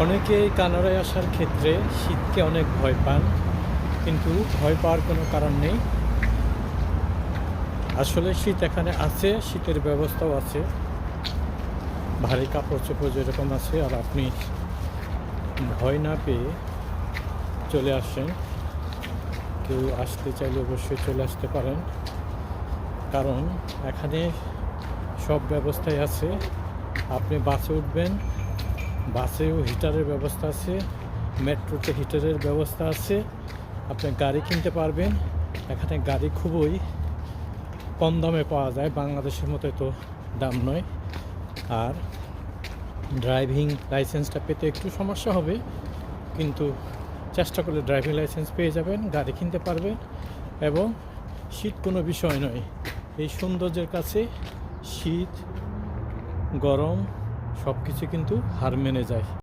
অনেকেই কানাডায় আসার ক্ষেত্রে শীতকে অনেক ভয় পান, কিন্তু ভয় পাওয়ার কোনো কারণ নেই। আসলে শীত এখানে আছে, শীতের ব্যবস্থাও আছে, ভারী কাপড় চোপড় যেরকম আছে। আর আপনি ভয় না পেয়ে চলে আসেন, কেউ আসতে চাইলে অবশ্যই চলে আসতে পারেন, কারণ এখানে সব ব্যবস্থাই আছে। আপনি বাসে উঠবেন, বাসেও হিটারের ব্যবস্থা আছে, মেট্রোতে হিটারের ব্যবস্থা আছে। আপনি গাড়ি কিনতে পারবেন, এখানে গাড়ি খুবই কম দামে পাওয়া যায়, বাংলাদেশের মতো তো দাম নয়। আর ড্রাইভিং লাইসেন্সটা পেতে একটু সমস্যা হবে, কিন্তু চেষ্টা করলে ড্রাইভিং লাইসেন্স পেয়ে যাবেন, গাড়ি কিনতে পারবেন। এবং শীত কোনো বিষয় নয়, এই সৌন্দর্যের কাছে শীত গরম সব কিছু কিন্তু হার মেনে যায়।